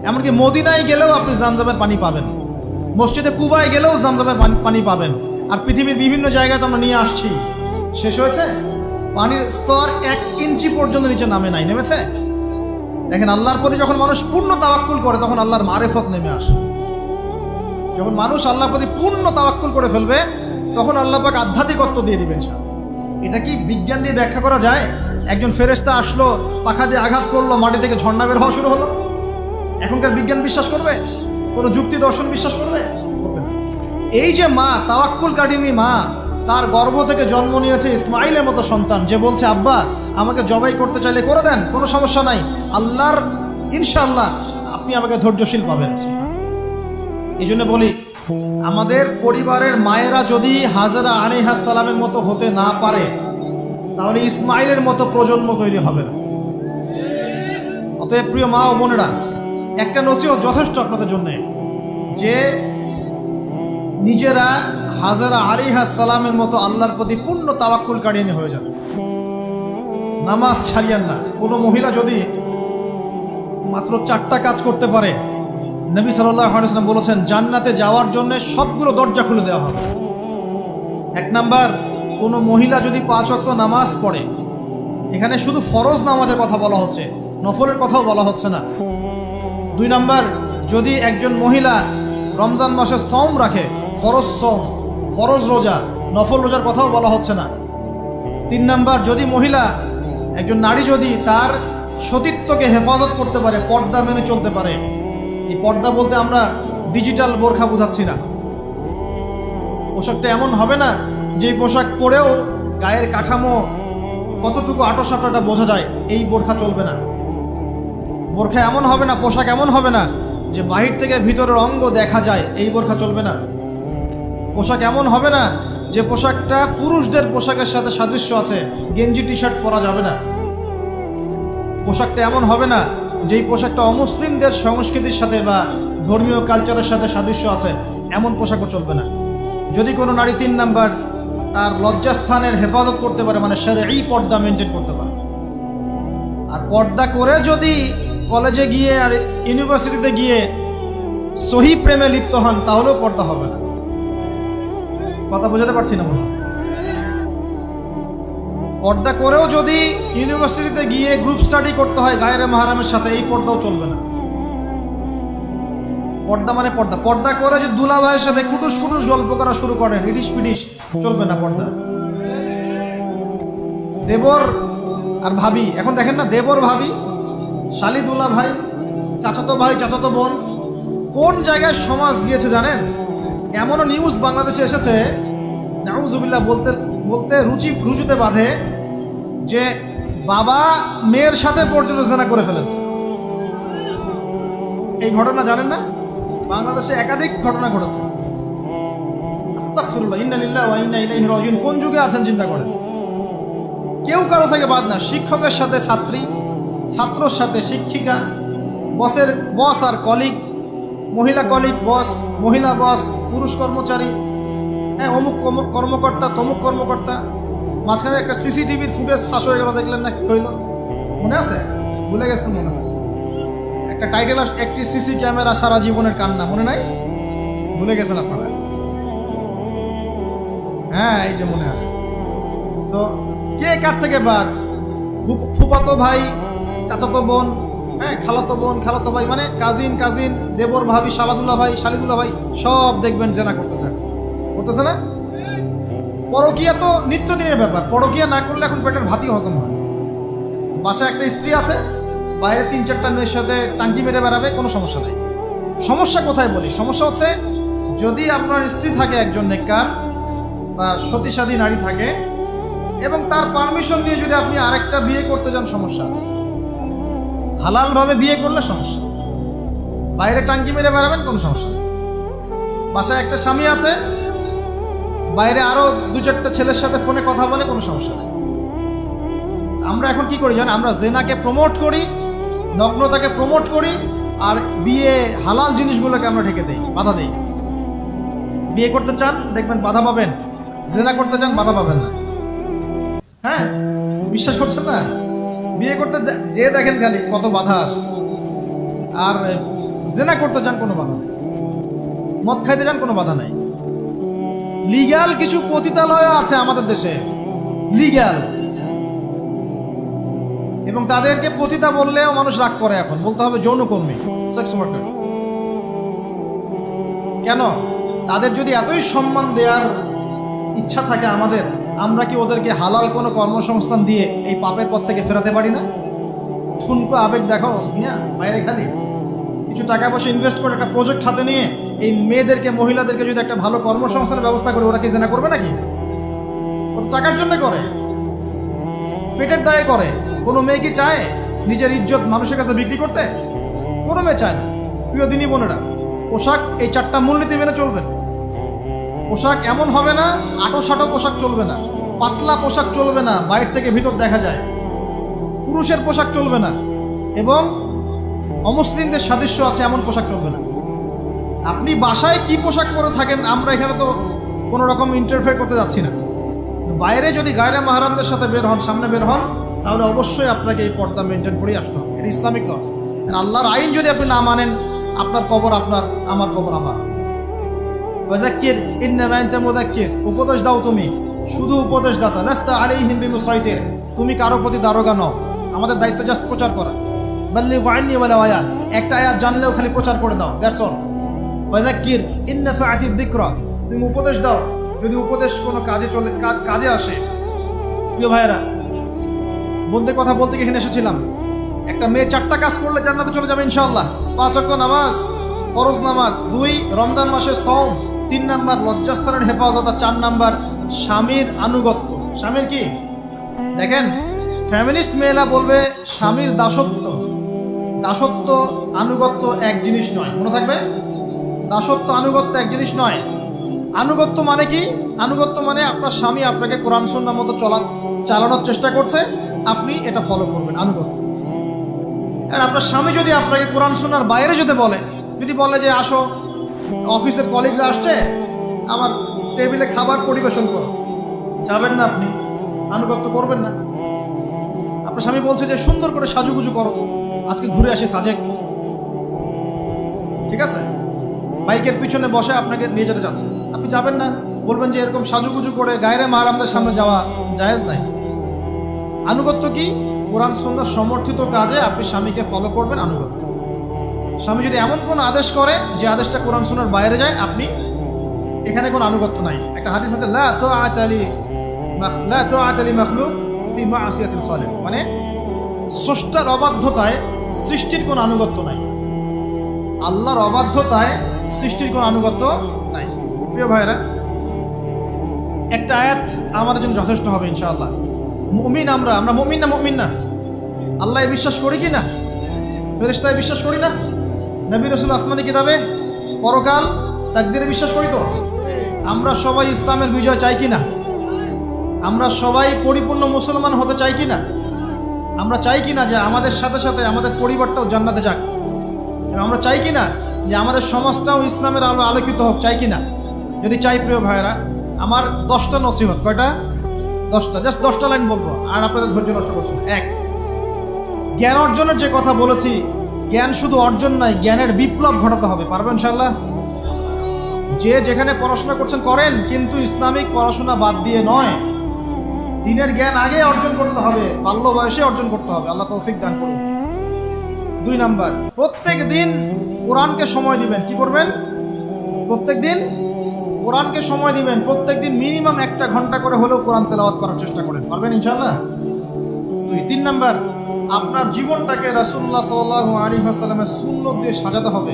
A: এমনকি মদিনায় গেলেও আপনি জামজামের পানি পাবেন, মসজিদে কুবায় গেলেও জামজামের পানি পাবেন। আর পৃথিবীর বিভিন্ন জায়গায় তো আমরা নিয়ে আসছি। শেষ হয়েছে? পানির স্তর 1 ইঞ্চি পর্যন্ত নিচে নেমেছে। দেখেন, আল্লাহর প্রতি যখন মানুষ পূর্ণ তাওয়াক্কুল করে তখন আল্লাহর মারিফত নেমে আসে। যখন মানুষ আল্লাহর প্রতি পূর্ণ তাওয়াক্কুল করে ফেলবে তখন আল্লাহ পাক আধ্যাত্মিকত্ব দিয়ে দিবেন। এটা কি বিজ্ঞান দিয়ে ব্যাখ্যা করা যায়? একজন ফেরেশতা আসলো, পাখা দিয়ে আঘাত করলো, মাটি থেকে ঝর্ণা বের হওয়া শুরু হলো। এখনকার বিজ্ঞান বিশ্বাস করবে? কোনো যুক্তি দর্শন বিশ্বাস করবে? এই যে মা, তাওয়াক্কুল কাটিনি মা, তার গর্ভ থেকে জন্ম নিয়েছে ইসমাইলের মতো সন্তান, যে বলছে, আব্বা আমাকে জবাই করতে চাইলে করে দেন, কোনো সমস্যা নাই, আল্লাহর ইনশাআল্লাহ আপনি আমাকে ধৈর্যশীল পাবেন। এই জন্য বলি, আমাদের পরিবারের মায়েরা যদি হাজরা আলাইহিস সালামের মতো হতে না পারে তাহলে ইসমাইলের মতো প্রজন্ম তৈরি হবে না। অতএব প্রিয় মা ও বোনেরা, একটা নসিহত যথেষ্ট আপনাদের জন্য, যে নিজেরা হাজরা আলাইহিস সালামের মতো আল্লাহর প্রতি পূর্ণ তাওয়াক্কুল কারিনী হয়ে যান। নামাজ ছাড়িয়েন না। কোনো মহিলা যদি মাত্র 4টা কাজ করতে পারে, নবী সাল্লাল্লাহু আলাইহি ওয়াসাল্লাম বলেছেন জান্নাতে যাওয়ার জন্য সবগুলো দরজা খুলে দেওয়া হবে। 1 নাম্বার, কোনো মহিলা যদি 5 ওয়াক্ত নামাজ পড়ে, এখানে শুধু ফরজ নামাজের কথা বলা হচ্ছে, নফলের কথাও বলা হচ্ছে না। 2 নাম্বার, যদি একজন মহিলা রমজান মাসে সওম রাখে, ফরজ সওম, ফরজ রোজা, নফল রোজার কথাও বলা হচ্ছে না। 3 নাম্বার, যদি মহিলা, একজন নারী যদি তার সতীত্বকে হেফাজত করতে পারে, পর্দা মেনে চলতে পারে। এই পর্দা বলতে আমরা ডিজিটাল বোরখা বোঝাচ্ছি না। পোশাকটা এমন হবে না যে পোশাক পরেও গায়ের কাঠামো কতটুকু আটোসাটোটা বোঝা যায়, এই বোরখা চলবে না। বোরখা এমন হবে না, পোশাক এমন হবে না যে বাহির থেকে ভিতরের অঙ্গ দেখা যায়, এই বোরখা চলবে না। পোশাক এমন হবে না যে পোশাকটা পুরুষদের পোশাকের সাথে সাদৃশ্য আছে, গেঞ্জি টি শার্ট পরা যাবে না। পোশাকটা এমন হবে না যেই পোশাকটা অমুসলিমদের সংস্কৃতির সাথে বা ধর্মীয় কালচারের সাথে সাদৃশ্য আছে, এমন পোশাকও চলবে না। যদি কোনো নারী 3 নাম্বার তার লজ্জাস্থানের হেফাজত করতে পারে, মানে শরঈ পর্দা মেনটেন করতে পারে, আর পর্দা করে যদি কলেজে গিয়ে আর ইউনিভার্সিটিতে গিয়ে সহি প্রেমে লিপ্ত হন, তাহলেও পর্দা হবে না। কথা বোঝাতে পারছি না মনে হয়? পর্দা করেও যদি ইউনিভার্সিটিতে গিয়ে গ্রুপ স্টাডি করতে হয় গায়রে মাহরামের সাথে, এই পর্দাও চলবে না। পর্দা মানে পর্দা। পর্দা করে যে দুলা ভাইয়ের সাথে কুটুস কুটুস গল্প করা শুরু করেন, ইডিস পিডিস, চলবে না পর্দা। দেবর আর ভাবি, এখন দেখেন না, দেবর ভাবি, শালি দুলা ভাই, চাচাতো ভাই চাচাতো বোন, কোন জায়গায় সমাজ গিয়েছে জানেন? এমনও নিউজ বাংলাদেশে এসেছে, নাউজুবিল্লাহ বলতে বলতে রুজুতে বাঁধে, যে বাবা মেয়ের সাথে পর্যন্ত জেনা করে ফেলেছে। এই ঘটনা জানেন না? বাংলাদেশে একাধিক ঘটনা ঘটেছে। আস্তাগফিরুল্লাহ, ইন্না লিল্লাহি ওয়া ইন্না ইলাইহি রাজিউন। কোন যুগে আছেন চিন্তা করেন। কেউ কারো থেকে বাদ না, শিক্ষকের সাথে ছাত্রী, ছাত্রর সাথে শিক্ষিকা, বসের বস আর কলিগ, মহিলা কলিগ বস, মহিলা বস, পুরুষ কর্মচারী, হ্যাঁ, অমুক কর্মকর্তা, তমুক কর্মকর্তা। মাঝখানে একটা সিসিটিভির ফুটেজ ফাঁস হয়ে গেল, দেখলেন না কি হইল? মনে আছে? ভুলে গেছেন মনে হয়। একটা টাইটেল, একটি সিসি ক্যামেরা সারা জীবনের কান্না, মনে নাই? ভুলে গেছেন আপনারা? হ্যাঁ, এই যে মনে আছে। তো কে কার থেকে বাদ? ফুফাতো ভাই, চাচাতো বোন, হ্যাঁ, খালাতো বোন, খালাতো ভাই, মানে কাজিন, দেবর ভাবি, শালাদুল্লাহ ভাই, শালিদুল্লাহ ভাই, সব দেখবেন জেনা করতেছে না? পরকিয়া তো নিত্যদিনের ব্যাপার। পরকিয়া না করলে এখন পেটের ভাতই হজম হয়। বাসায় একটা স্ত্রী আছে, বাইরে 3-4টা মেয়ের সাথে টাঙ্কি মেরে বেড়াবে, কোনো সমস্যা নেই। সমস্যা কোথায় বলি? সমস্যা হচ্ছে যদি আপনার স্ত্রী থাকে একজন নেককার বা সতীসাধী নারী থাকে, এবং তার পারমিশন নিয়ে যদি আপনি আরেকটা বিয়ে করতে যান, সমস্যা আছে। হালালভাবে বিয়ে করলে সমস্যা, বাইরে টাঙ্কি মেরে বেড়াবেন, কোনো সমস্যা নেই। বাসায় একটা স্বামী আছে, বাইরে আরো 2-4টা ছেলের সাথে ফোনে কথা বলে, কোনো সমস্যা নেই। আমরা এখন কি করি জানেন? আমরা জেনাকে প্রমোট করি, নগ্নতাকে প্রমোট করি, আর বিয়ে হালাল জিনিসগুলোকে আমরা ঢেকে দেই, বাধা দেই। বিয়ে করতে চান, দেখবেন বাধা পাবেন। জেনা করতে চান, বাধা পাবেন না। হ্যাঁ, বিশ্বাস করছেন না? বিয়ে করতে যে দেখেন খালি কত বাধা আসে, আর জেনা করতে চান, কোনো বাধা নেই। মদ খাইতে যান, কোনো বাধা নাই। লিগ্যাল কিছু পতিতালয় আছে আমাদের দেশে, লিগ্যাল, এবং তাদেরকে পতিতা বললেও মানুষ রাগ করে। এখন বলতে হবে যৌনকর্মী, সেক্স ওয়ার্কার। কেন? তাদের যদি এতই সম্মান দেওয়ার ইচ্ছা থাকে আমাদের, আমরা কি ওদেরকে হালাল কোনো কর্মসংস্থান দিয়ে এই পাপের পথ থেকে ফেরাতে পারি না? ঠুনকো আবেগ দেখাও মিয়া, বাইরে খালি কিছু টাকা পয়সা ইনভেস্ট করে একটা প্রজেক্ট হাতে নিয়ে এই মেয়েদেরকে, মহিলাদেরকে যদি একটা ভালো কর্মসংস্থানের ব্যবস্থা করে, ওরা কি জেনা করবে নাকি? ওরা টাকার জন্য করে, পেটের দায়ে করে। কোনো মেয়ে কি চায় নিজের ইজ্জত মানুষের কাছে বিক্রি করতে? কোনো মেয়ে চায় না। প্রিয় দিনী বোনেরা, পোশাক এই 4টা মূলনীতি মেনে চলবেন। পোশাক এমন হবে না, আটো-সাটো পোশাক চলবে না, পাতলা পোশাক চলবে না, বাইরে থেকে ভিতর দেখা যায়, পুরুষের পোশাক চলবে না, এবং অমুসলিমদের সাদৃশ্য আছে এমন পোশাক চলবে না। আপনি বাসায় কি পোশাক পরে থাকেন, আমরা এখানে তো কোনো রকম ইন্টারফেয়ার করতে যাচ্ছি না। বাইরে যদি গায়রে মাহরামদের সাথে বের হন, সামনে বের হন, তাহলে অবশ্যই আপনাকে এই পর্দা মেনটেন করেই আসতে হবে। এটা ইসলামিক লস। আল্লাহর আইন যদি আপনি না মানেন, আপনার কবর আপনার, আমার কবর আমার। ফাযাক্কির ইন্নামা আনতা মুযাক্কির, উপদেশ দাও তুমি, শুধু উপদেশদাতা। লাস্তা আলাইহিম বিমুসাইতির, তুমি কারো প্রতি দারোগা নও। আমাদের দায়িত্ব জাস্ট প্রচার করা। বাল্লিগু আন্নী ওয়ালাউ আয়া, একটা আয়াত জানলেও খালি প্রচার করে দাও, দ্যাটস অল। ফাযাক্কির ইন নাফাআতিদ যিকরা, তুমি উপদেশ দাও যদি উপদেশ কোনো কাজে আসে। প্রিয় ভাইয়েরা, বন্ধুদের কথা বলতে এখানে এসেছিলাম। একটা মেয়ে 4টা কাজ করলে জান্নাতে চলে যাবে ইনশাআল্লাহ। 5 ওয়াক্ত নামাজ, ফরজ নামাজ, 2 রমজান মাসের সওম, 3 নাম্বার লজ্জাস্থানের হেফাজত, আর 4 নাম্বার স্বামীর আনুগত্য। স্বামীর কি দেখেন, ফ্যামিনিস্ট মেয়েরা বলবে স্বামীর দাসত্ব। দাসত্ব আনুগত্য এক জিনিস নয়, মনে থাকবে। দাসত্ব আনুগত্য এক জিনিস নয়। আনুগত্য মানে কি? আনুগত্য মানে আপনার স্বামী আপনাকে কোরআন সুন্নাহ মতো চালানোর চেষ্টা করছে, আপনি এটা ফলো করবেন, আনুগত্য। আর আপনার স্বামী যদি আপনাকে কোরআন সুন্নাহর বাইরে যদি বলে যে আসো, অফিসের কলিগরা আসছে, আমার টেবিলে খাবার পরিবেশন করো, যাবেন না, আপনি আনুগত্য করবেন না। আপনার স্বামী বলছে যে সুন্দর করে সাজুগুজু করো, তো আজকে ঘুরে আসি সাজেক, ঠিক আছে, বাইকের পিছনে বসে আপনাকে নিয়ে যেতে চাচ্ছে, আপনি যাবেন না, বলবেন যে এরকম সাজুগুজু করে গায়রে মাহরামদের সামনে যাওয়া জায়েজ নাই। আনুগত্য কি? কোরআন সুন্নাহ সমর্থিত কাজে আপনি স্বামীকে ফলো করবেন, আনুগত্য। স্বামী যদি এমন কোন আদেশ করে যে আদেশটা কোরআন সুন্নাহর বাইরে যায়, আপনি এখানে কোনো আনুগত্য নাই। একটা হাদিস আছে, লা তাআতা লি মাখলুক ফি মা'সিয়াতিল খালিক, মানে স্রষ্টার অবাধ্যতায় সৃষ্টির কোনো আনুগত্য নাই। আল্লাহর অবাধ্যতায় সৃষ্টির কোনো আনুগত্য নাই। প্রিয় ভাইরা, একটা আয়াত আমাদের জন্য যথেষ্ট হবে ইনশাআল্লাহ। মুমিন আমরা মুমিন না? আল্লাহ বিশ্বাস করি কি না? ফেরেশতায় বিশ্বাস করি না? নবী রাসূল আসমানি কিতাবে, পরকাল, তাকদীরে বিশ্বাস করি তো? আমরা সবাই ইসলামের বিজয় চাই কি না? আমরা সবাই পরিপূর্ণ মুসলমান হতে চাই কি না? আমরা চাই কি না যে আমাদের সাথে সাথে আমাদের পরিবারটাও জান্নাতে যাক? আমরা চাই কি না যে আমাদের সমাজটাও ইসলামের আলো আলোকিত হোক? চাই কি না? যদি চাই, প্রিয় ভাইয়েরা, আমার 10টা নসিহত। কয়টা? 10টা, জাস্ট 10টা লাইন বলবো, আর আপনাদের ধৈর্য নষ্ট করছেন। 1, জ্ঞান অর্জনের যে কথা বলেছি, জ্ঞান শুধু অর্জন নয়, জ্ঞানের বিপ্লব ঘটাতে হবে। পারবেন ইনশাআল্লাহ? যে যেখানে পড়াশোনা করছেন করেন, কিন্তু ইসলামিক পড়াশোনা বাদ দিয়ে নয়। দিনের জ্ঞান আগে অর্জন করতে হবে, বাল্য বয়সে অর্জন করতে হবে। আল্লাহ তৌফিক দান করুন। 2 নাম্বার, প্রত্যেক দিন কোরআনকে সময় দিবেন। কি করবেন? প্রত্যেক দিন কোরআনকে সময় দিবেন। প্রত্যেক দিন মিনিমাম 1 ঘন্টা করে হলেও কোরআন তেলাওয়াত করার চেষ্টা করেন। পারবেন ইনশাআল্লাহ? 3 নাম্বার, আপনার জীবনটাকে রাসূলুল্লাহ সাল্লাল্লাহু আলাইহি ওয়াসাল্লামের সুন্নাত দিয়ে সাজাতে হবে।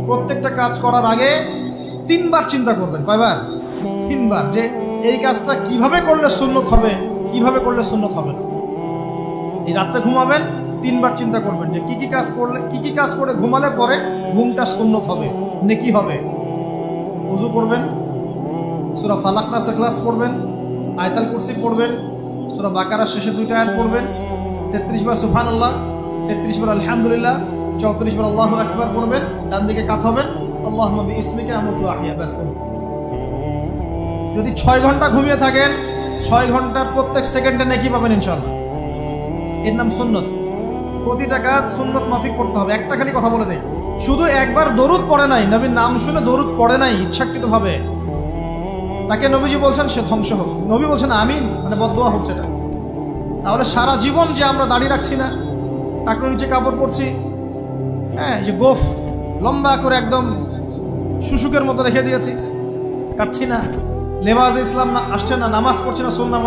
A: প্রত্যেকটা কাজ করার আগে 3 বার চিন্তা করবেন। কয়বার? 3 বার, যে এই কাজটা কিভাবে করলে সুন্নত হবে, কিভাবে করলে সুন্নত হবে না। এই রাত্রে ঘুমাবেন, 3 বার চিন্তা করবেন যে কি কি কাজ করে ঘুমালে পরে ঘুমটা সুন্নত হবে, নেকি হবে। ওযু করবেন, সূরা ফালাক নাস ইখলাস পড়বেন, আয়াতুল কুরসি পড়বেন, সূরা বাকারার শেষে 2টা আয়াত পড়বেন, 33 বার সুবহানাল্লাহ, 33 বার আলহামদুলিল্লাহ, 34 বার আল্লাহু আকবার পড়বেন। ডান দিকে কাত হবেন, আল্লাহুম্মা বিইসমিকা আমুতু আহইয়া, ব্যাস করুন। যদি 6 ঘন্টা ঘুমিয়ে থাকেন, 6 ঘন্টার প্রত্যেক সেকেন্ডে নেকি পাবেন ইনশাআল্লাহ। এর নাম সুন্নত। প্রতিটা কাজ সুন্নত মাফিক করতে হবে। একটা খালি কথা বলে দেই, শুধু একবার দরুদ পড়ে নাই, নবীর নাম শুনে দরুদ পড়ে নাই ইচ্ছাকৃতভাবে, তাকে নবীজি বলছেন সে ধ্বংস হোক। নবী বলছেন আমিন, মানে বদদোয়া হচ্ছে এটা। তাহলে সারা জীবন যে আমরা দাঁড়িয়ে রাখছি না, টাকনোর নিচে কাপড় পরছি, হ্যাঁ, যে গোফ লম্বা করে একদম শুশুকের মতো রেখে দিয়েছি, কাটছি না, লেবাস ইসলাম না আসছে না, নামাজ পড়ছি না, সুন্নাহ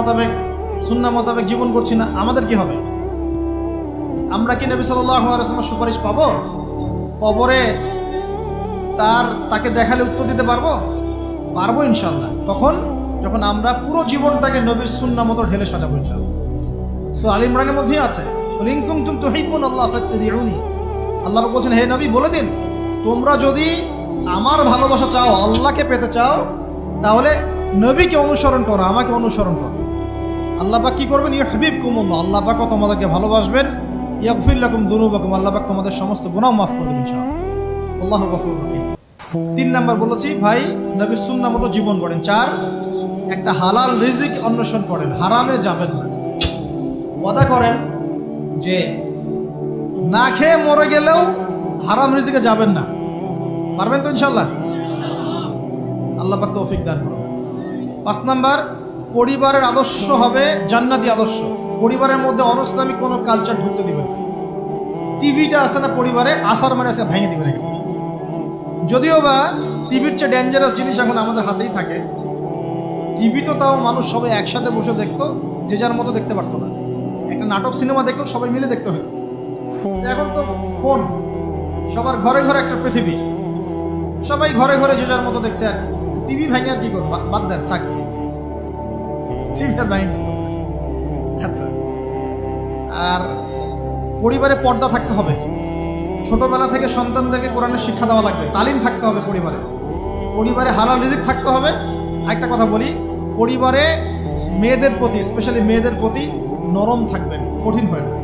A: মোতাবেক জীবন করছি না, আমাদের কি হবে? আমরা কি নবী সাল্লাল্লাহু আলাইহি ওয়াসাল্লামের সুপারিশ পাবো? কবরে তাকে দেখালে উত্তর দিতে পারবো ইনশাআল্লাহ। কখন? যখন আমরা পুরো জীবনটাকে নবীর সুন্নাহ মতো ঢেলে সাজাবো ইনশাআল্লাহ। সূরা আল ইমরানের মধ্যেই আছে, ইন কুনতুম তুহিব্বুনাল্লাহ ফাত্তাবিউনি। আল্লাহ বলছেন, হে নবী বলে দিন, তোমরা যদি আমার ভালোবাসা চাও, আল্লাহকে পেতে চাও, তাহলে নবীকে অনুসরণ করো, আমাকে অনুসরণ করো। আল্লাহ পাক কি করবেন? ইউহিব্বুকুমুল্লাহ, আল্লাহ পাক তোমাদেরকে ভালোবাসবেন। ইয়াগফির লাকুম যুনুবাকুম, আল্লাহ পাক তোমাদের সমস্ত গুনাহ মাফ করে দেবেন ইনশাআল্লাহ। আল্লাহু গফুরুর রহিম। 3 নাম্বার বলেছি, ভাই নবীর সুন্নাহ মতো জীবন গড়েন। 4, একটা হালাল রিজিক অন্বেষণ করেন, হারামে যাবেন না। ওয়াদা করেন যে না খেয়ে মরে গেলেও হারাম রিজিকে যাবেন না। পারবেন তো ইনশাআল্লাহ? আল্লাহ পাক তৌফিক দান করুন। 5 নাম্বার, পরিবারের আদর্শ হবে জান্নাতি আদর্শ। পরিবারের মধ্যে অনইসলামিক কোনো কালচার ঢুকতে দিবেন। টিভিটা আছে না পরিবারে, আসার মানে আছে ভেঙে দিবেন। যদিও বা টিভির চেয়ে ডেঞ্জারাস জিনিস এখন আমাদের হাতেই থাকে। টিভি তো তাও মানুষ সবাই একসাথে বসে দেখতো, যে যার মতো দেখতে পারতো না। একটা নাটক সিনেমা দেখলো সবাই মিলে দেখতে হতো। এখন তো ফোন, সবার ঘরে ঘরে একটা পৃথিবী, সবাই ঘরে ঘরে যে যার মতো দেখছে। আর টিভি ভাঙে আর কি করবো? বাদ দেন, থাক, টিভি আর ভাঙে। আচ্ছা, আর পরিবারে পর্দা থাকতে হবে। ছোটবেলা থেকে সন্তানদেরকে কোরআনের শিক্ষা দেওয়া লাগবে, তালিম থাকতে হবে পরিবারে। পরিবারে হালাল রিজিক থাকতে হবে। আরেকটা কথা বলি, পরিবারে মেয়েদের প্রতি, স্পেশালি মেয়েদের প্রতি নরম থাকবেন, কঠিন হয় না।